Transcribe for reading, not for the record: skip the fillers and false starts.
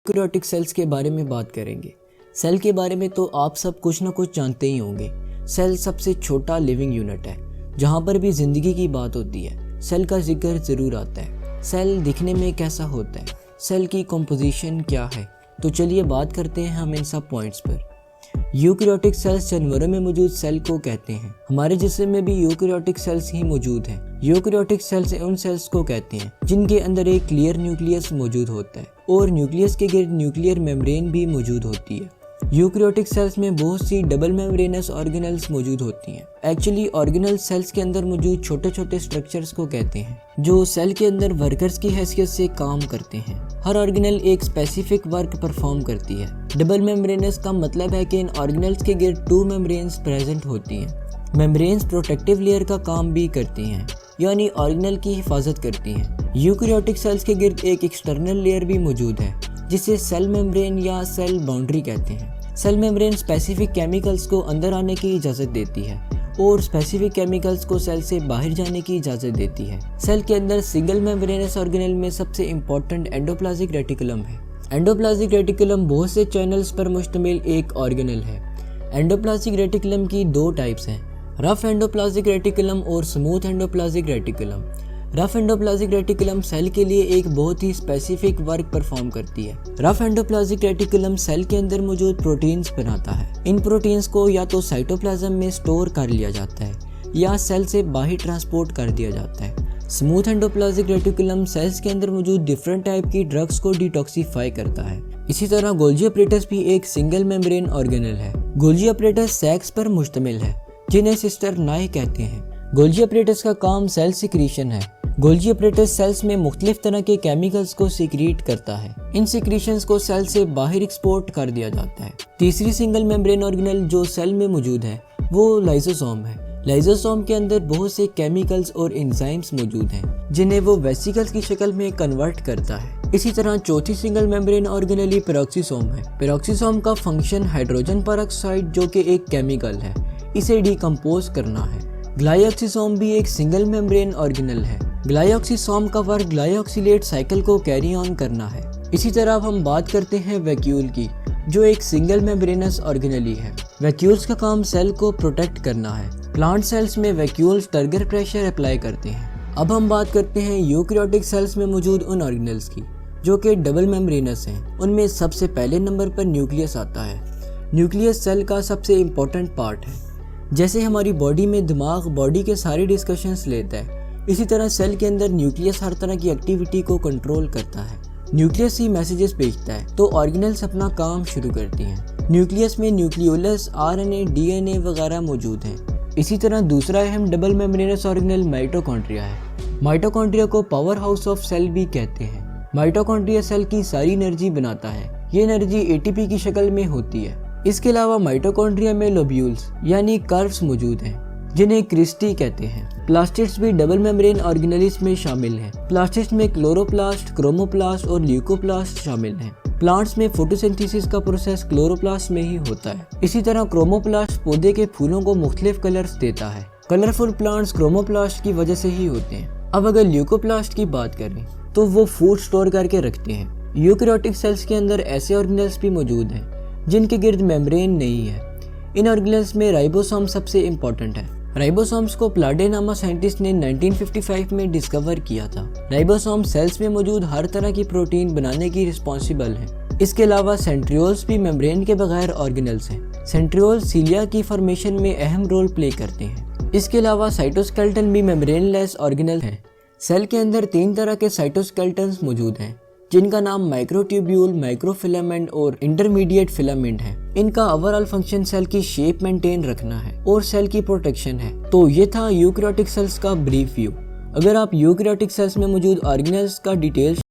Eukaryotic cells के बारे में बात करेंगे। सेल के बारे में तो आप सब कुछ ना कुछ जानते ही होंगे। सेल सबसे छोटा लिविंग यूनिट है। जहाँ पर भी ज़िंदगी की बात होती है सेल का जिक्र ज़रूर आता है। सेल दिखने में कैसा होता है, सेल की कंपोजिशन क्या है, तो चलिए बात करते हैं हम इन सब पॉइंट्स पर। यूकैरियोटिक सेल्स जानवरों में मौजूद सेल को कहते हैं। हमारे जिस्म में भी यूकैरियोटिक सेल्स ही मौजूद हैं। यूकैरियोटिक सेल्स उन सेल्स को कहते हैं जिनके अंदर एक क्लियर न्यूक्लियस मौजूद होता है और न्यूक्लियस के गिर्द न्यूक्लियर मेम्ब्रेन भी मौजूद होती है। यूकैरियोटिक सेल्स में बहुत सी डबल मेम्ब्रेनस ऑर्गेनेल्स मौजूद होती हैं। एक्चुअली ऑर्गेनेल सेल्स के अंदर मौजूद छोटे छोटे स्ट्रक्चर्स को कहते हैं जो सेल के अंदर वर्कर्स की हैसियत से काम करते हैं। हर ऑर्गेनेल एक स्पेसिफिक वर्क परफॉर्म करती है। डबल मेम्ब्रेनस का मतलब है कि इन ऑर्गेनेल्स के गिर्द 2 मेम्ब्रेन्स प्रेजेंट होती हैं। मेम्ब्रेन्स प्रोटेक्टिव लेयर का काम भी करती हैं, यानी ऑर्गेनेल की हिफाजत करती हैं। यूकैरियोटिक सेल्स के गिर्द एक एक्सटर्नल लेयर भी मौजूद है जिसे सेल मेम्ब्रेन या सेल बाउंड्री कहते हैं। सेल मेम्ब्रेन स्पेसिफिक केमिकल्स को अंदर आने की इजाज़त देती है और स्पेसिफिक केमिकल्स को सेल से बाहर जाने की इजाज़त देती है। सेल के अंदर सिंगल मेम्ब्रेनस ऑर्गेनेल में सबसे इम्पोर्टेंट एंडोप्लाज्मिक रेटिकुलम है। एंडोप्लाज्मिक रेटिकुलम बहुत से चैनल्स पर मुश्तमिल एक ऑर्गेनेल है। एंडोप्लाज्मिक रेटिकुलम की 2 टाइप्स हैं, रफ एंडोप्लाज्मिक रेटिकुलम और smooth endoplasmic reticulum. Rough endoplasmic reticulum cell के लिए एक बहुत ही स्पेसिफिक वर्क परफॉर्म करती है। रफ एंडोप्लाज्मिक रेटिकुलम सेल के अंदर मौजूद प्रोटीन्स बनाता है। इन प्रोटीन्स को या तो साइटोप्लाज्म में स्टोर कर लिया जाता है या सेल से बाहर ट्रांसपोर्ट कर दिया जाता है। स्मूथ एंडोप्लाज्मिक रेटिकुलम सेल्स के अंदर मौजूद डिफरेंट टाइप की ड्रग्स को डिटॉक्सिफाई करता है। इसी तरह गोल्जी अपरेटस भी एक सिंगल मेम्ब्रेन ऑर्गेनेल है। गोल्जी अपरेटस सैक्स पर मुश्तमिल है जिन्हें सिस्टर नाई कहते हैं। गोल्जी अपरेटस का काम सेल सिक्रीशन है। गोल्जी अपरेटस सेल्स में मुख्तलिफ तरह के केमिकल्स को सिक्रीट करता है। इन सिक्रीशंस को सेल से बाहर एक्सपोर्ट कर दिया जाता है। तीसरी सिंगल मेम्ब्रेन ऑर्गेनेल जो सेल में मौजूद है वो लाइसोसोम है। लाइसोसोम के अंदर बहुत से केमिकल्स और एंजाइम्स मौजूद हैं जिन्हें वो वेसिकल्स की शक्ल में कन्वर्ट करता है। इसी तरह चौथी सिंगल मेम्ब्रेन ऑर्गेनेल पेरोक्सीसोम है। पेरोक्सीसोम का फंक्शन हाइड्रोजन परऑक्साइड जो कि एक केमिकल है इसे डिकम्पोज करना है। ग्लाइऑक्सीसोम भी एक सिंगल मेम्ब्रेन ऑर्गेनेल है। ग्लाइऑक्सीसोम का वर्क ग्लाइऑक्सिलेट साइकिल को कैरी ऑन करना है। इसी तरह अब हम बात करते हैं वैक्यूल की जो एक सिंगल मेम्ब्रेनस ऑर्गेनेल है। वैक्यूल्स का काम सेल को प्रोटेक्ट करना है। प्लांट सेल्स में वैक्यूल्स टर्गर प्रेशर अप्लाई करते हैं। अब हम बात करते हैं यूकैरियोटिक सेल्स में मौजूद उन ऑर्गेनेल्स की जो कि डबल मेम्ब्रेनस हैं। उनमें सबसे पहले नंबर पर न्यूक्लियस आता है। न्यूक्लियस सेल का सबसे इम्पोर्टेंट पार्ट है। जैसे हमारी बॉडी में दिमाग बॉडी के सारे डिस्कशंस लेता है, इसी तरह सेल के अंदर न्यूक्लियस हर तरह की एक्टिविटी को कंट्रोल करता है। न्यूक्लियस ही मैसेजेस भेजता है तो ऑर्गेनेल्स अपना काम शुरू करती हैं। न्यूक्लियस में न्यूक्लियोलस, आरएनए, डीएनए वगैरह मौजूद हैं। इसी तरह दूसरा अहम डबल मेम्ब्रेनस ऑर्गेनेल माइटोकॉन्ड्रिया है। माइटोकॉन्ड्रिया को पावर हाउस ऑफ सेल भी कहते हैं। माइटोकॉन्ड्रिया सेल की सारी एनर्जी बनाता है। ये एनर्जी एटीपी की शक्ल में होती है। इसके अलावा माइटोकॉन्ड्रिया में लोब्यूल्स यानी कर्व्स मौजूद हैं जिन्हें क्रिस्टी कहते हैं। प्लास्टिड्स भी डबल मेम्ब्रेन ऑर्गेनेल्स में शामिल हैं। प्लास्टिड्स में क्लोरोप्लास्ट, क्रोमोप्लास्ट और ल्यूकोप्लास्ट शामिल हैं। प्लांट्स में फोटोसिंथेसिस का प्रोसेस क्लोरोप्लास्ट में ही होता है। इसी तरह क्रोमोप्लास्ट पौधे के फूलों को मुख्तलिफ कलर्स देता है। कलरफुल प्लांट्स क्रोमोप्लास्ट की वजह से ही होते हैं। अब अगर ल्यूकोप्लास्ट की बात करें तो वो फूड स्टोर करके रखते हैं। यूकैरियोटिक सेल्स के अंदर ऐसे ऑर्गेनेल्स भी मौजूद हैं जिनके गिर्द मेम्ब्रेन नहीं है। इन ऑर्गेनेल्स में राइबोसोम सबसे इम्पोर्टेंट है। राइबोसोम्स को प्लाडे नामा साइंटिस्ट ने 1955 में डिस्कवर किया था। राइबोसोम सेल्स में मौजूद हर तरह की प्रोटीन बनाने की रिस्पॉन्सिबल है। इसके अलावा सेंट्रियोल्स भी मेम्ब्रेन के बगैर ऑर्गेनेल्स हैं। सेंट्रियोल्स सीलिया की फॉर्मेशन में अहम रोल प्ले करते हैं। इसके अलावा साइटोस्केलेटन भी मेम्ब्रेनलेस ऑर्गेनेल है। सेल के अंदर 3 तरह के साइटोस्केलेटन्स मौजूद हैं जिनका नाम माइक्रोट्यूब्यूल, माइक्रोफिलामेंट और इंटरमीडिएट फिलामेंट है। इनका ओवरऑल फंक्शन सेल की शेप मेंटेन रखना है और सेल की प्रोटेक्शन है। तो ये था यूकैरियोटिक सेल्स का ब्रीफ व्यू। अगर आप यूकैरियोटिक सेल्स में मौजूद ऑर्गेनेल्स का डिटेल